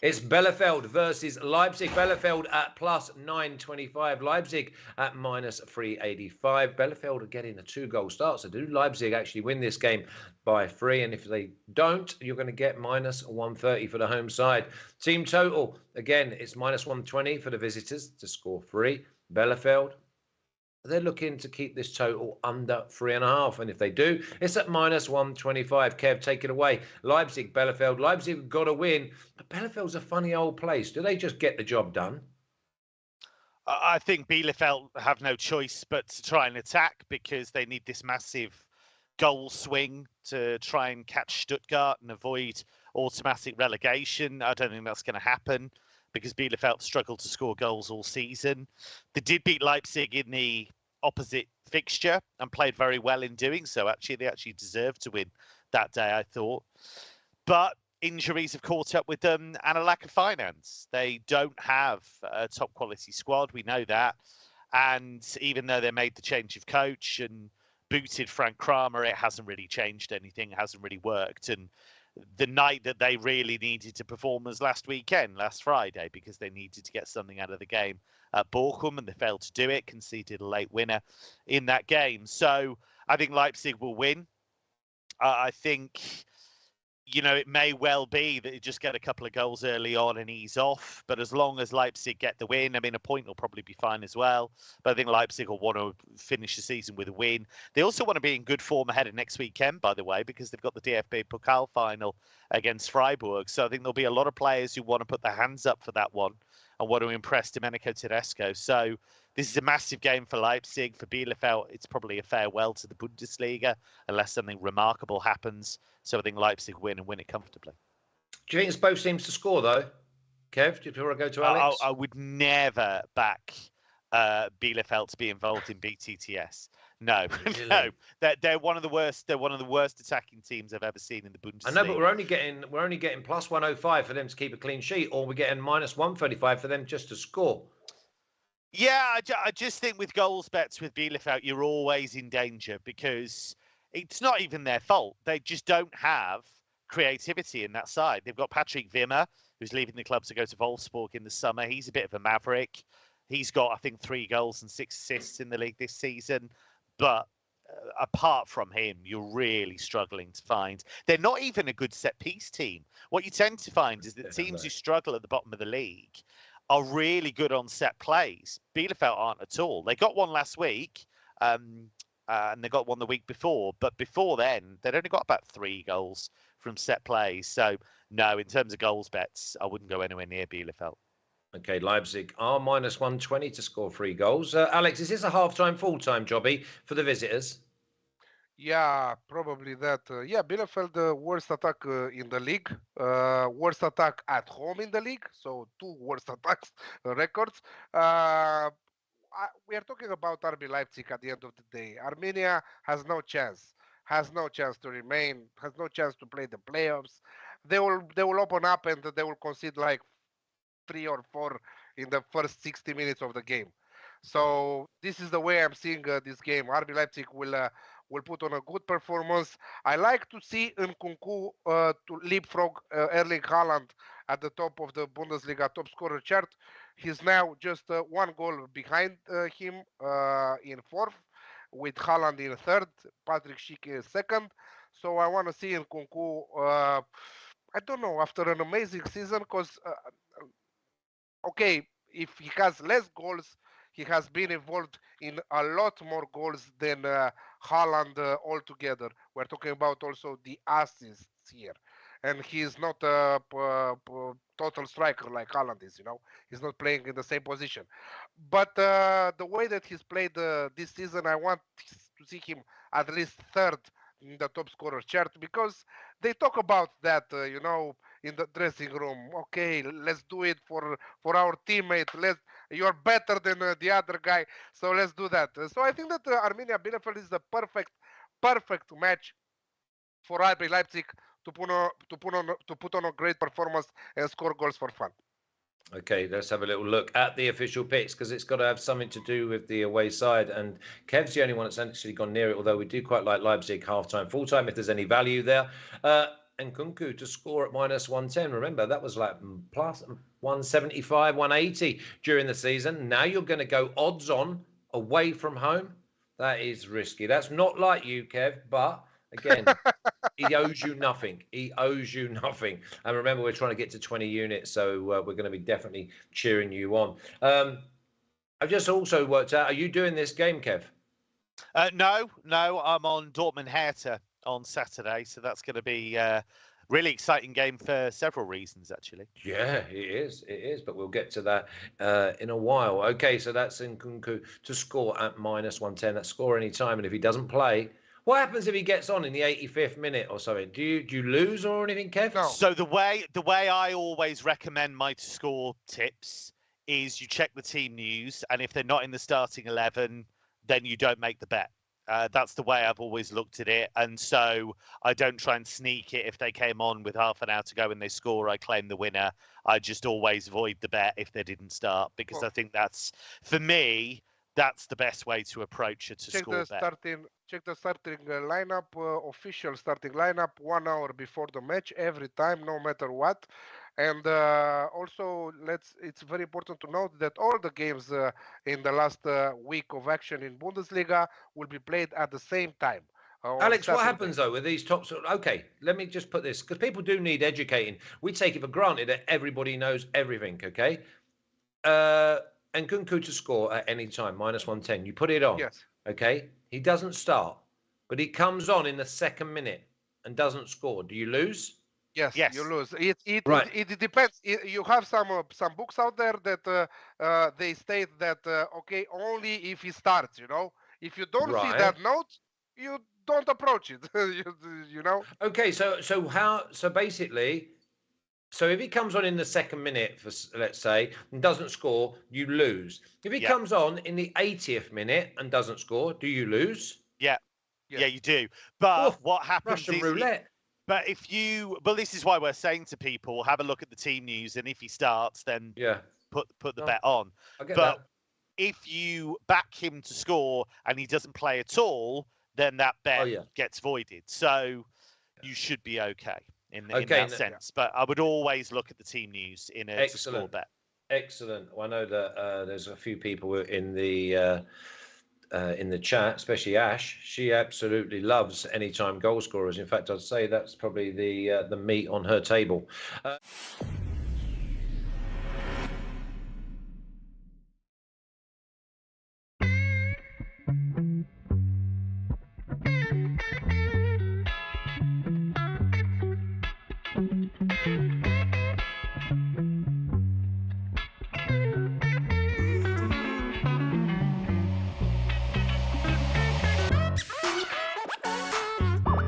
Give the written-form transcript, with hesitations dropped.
It's Bielefeld versus Leipzig. Bielefeld at plus 925. Leipzig at minus 385. Bielefeld are getting a 2-goal start. So do Leipzig actually win this game by 3? And if they don't, you're going to get minus 130 for the home side. Team total, again, it's minus 120 for the visitors to score 3. Bielefeld, they're looking to keep this total under 3.5. And if they do, it's at minus 125. Kev, take it away. Leipzig, Bielefeld. Leipzig have got to win, but Bielefeld's a funny old place. Do they just get the job done? I think Bielefeld have no choice but to try and attack because they need this massive goal swing to try and catch Stuttgart and avoid automatic relegation. I don't think that's going to happen, because Bielefeld struggled to score goals all season. They did beat Leipzig in the opposite fixture and played very well in doing so. Actually, they actually deserved to win that day, I thought. But injuries have caught up with them and a lack of finance. They don't have a top quality squad. We know that. And even though they made the change of coach and booted Frank Kramer, it hasn't really changed anything. It hasn't really worked. And the night that they really needed to perform was last Friday, because they needed to get something out of the game at Bochum, and they failed to do it, conceded a late winner in that game. So I think Leipzig will win. I think, it may well be that you just get a couple of goals early on and ease off. But as long as Leipzig get the win, a point will probably be fine as well. But I think Leipzig will want to finish the season with a win. They also want to be in good form ahead of next weekend, by the way, because they've got the DFB Pokal final against Freiburg. So I think there'll be a lot of players who want to put their hands up for that one and want to impress Domenico Tedesco. So this is a massive game for Leipzig. For Bielefeld, it's probably a farewell to the Bundesliga, unless something remarkable happens. So I think Leipzig win and win it comfortably. Do you think it's both teams to score, though? Kev, do you want to go to Alex? I would never back Bielefeld to be involved in BTTS. No, really? No. They're one of the worst. They're one of the worst attacking teams I've ever seen in the Bundesliga. I know, but we're only getting plus 105 for them to keep a clean sheet, or we're getting minus 135 for them just to score. Yeah, I just think with goals bets with Bielefeld, you're always in danger, because it's not even their fault. They just don't have creativity in that side. They've got Patrick Wimmer, who's leaving the club to go to Wolfsburg in the summer. He's a bit of a maverick. He's got, I think, 3 goals and 6 assists in the league this season. But apart from him, you're really struggling to find. They're not even a good set-piece team. What you tend to find is that teams who struggle at the bottom of the league are really good on set plays. Bielefeld aren't at all. They got one last week, and they got one the week before. But before then, they'd only got about 3 goals from set plays. So, no, in terms of goals bets, I wouldn't go anywhere near Bielefeld. Okay, Leipzig are minus 120 to score 3 goals. Alex, is this a half-time, full-time jobby for the visitors? Yeah, probably that. Bielefeld, the worst attack in the league, worst attack at home in the league. So 2 worst attacks records. We are talking about RB Leipzig at the end of the day. Arminia has no chance to remain, has no chance to play the playoffs. They will open up and they will concede like 3 or 4 in the first 60 minutes of the game. So this is the way I'm seeing this game. RB Leipzig will put on a good performance. I like to see Nkunku to leapfrog Erling Haaland at the top of the Bundesliga top scorer chart. He's now just 1 goal behind him in 4th, with Haaland in 3rd, Patrick Schick in 2nd. So I want to see Nkunku, I don't know, after an amazing season, because, okay, if he has less goals, he has been involved in a lot more goals than Haaland altogether. We're talking about also the assists here. And he's not a total striker like Haaland is, He's not playing in the same position. But the way that he's played this season, I want to see him at least 3rd in the top scorer chart, because they talk about that, in the dressing room. Okay, let's do it for our teammate. You're better than the other guy, so let's do that. So I think that Arminia Bielefeld is the perfect match for RB Leipzig to put on a great performance and score goals for fun. Okay, let's have a little look at the official picks, because it's got to have something to do with the away side. And Kev's the only one that's actually gone near it, although we do quite like Leipzig half-time, full-time, if there's any value there. and Nkunku to score at minus 110. Remember, that was like plus 175, 180 during the season. Now you're going to go odds on away from home. That is risky. That's not like you, Kev, but again, he owes you nothing. He owes you nothing. And remember, we're trying to get to 20 units, so we're going to be definitely cheering you on. I've just also worked out, are you doing this game, Kev? No, I'm on Dortmund Hertha on Saturday, so that's going to be a really exciting game for several reasons, actually. Yeah, it is, but we'll get to that in a while. Okay, so that's Nkunku to score at minus 110. That's score any time, and if he doesn't play, what happens if he gets on in the 85th minute or something? Do you lose or anything, Kev? No. So the way I always recommend my score tips is you check the team news, and if they're not in the starting 11, then you don't make the bet. That's the way I've always looked at it. And so I don't try and sneak it. If they came on with half an hour to go and they score, I claim the winner. I just always void the bet if they didn't start, because I think that's, for me, that's the best way to approach it, to score bet. Check the starting lineup, official starting lineup 1 hour before the match every time, no matter what. And also, it's very important to note that all the games in the last week of action in Bundesliga will be played at the same time. Alex, what happens though with these top? Okay, let me just put this, because people do need educating. We take it for granted that everybody knows everything. Okay, and Nkunku to score at any time, minus 110. You put it on. Yes. Okay, he doesn't start, but he comes on in the second minute and doesn't score. Do you lose? Yes, you lose. It depends. You have some books out there that they state that okay, only if he starts. If you don't see that note, you don't approach it. you know. Okay, so basically, so if he comes on in the second minute, let's say, and doesn't score, you lose. If he comes on in the 80th minute and doesn't score, do you lose? Yeah, you do. But what happens Russian roulette. But this is why we're saying to people, have a look at the team news, and if he starts, then put the bet on. But if you back him to score and he doesn't play at all, then that bet gets voided. So you should be okay in that sense. But I would always look at the team news in a score bet. Excellent. Well, I know that there's a few people in the chat, especially Ash. She absolutely loves anytime goal scorers. In fact, I'd say that's probably the meat on her table.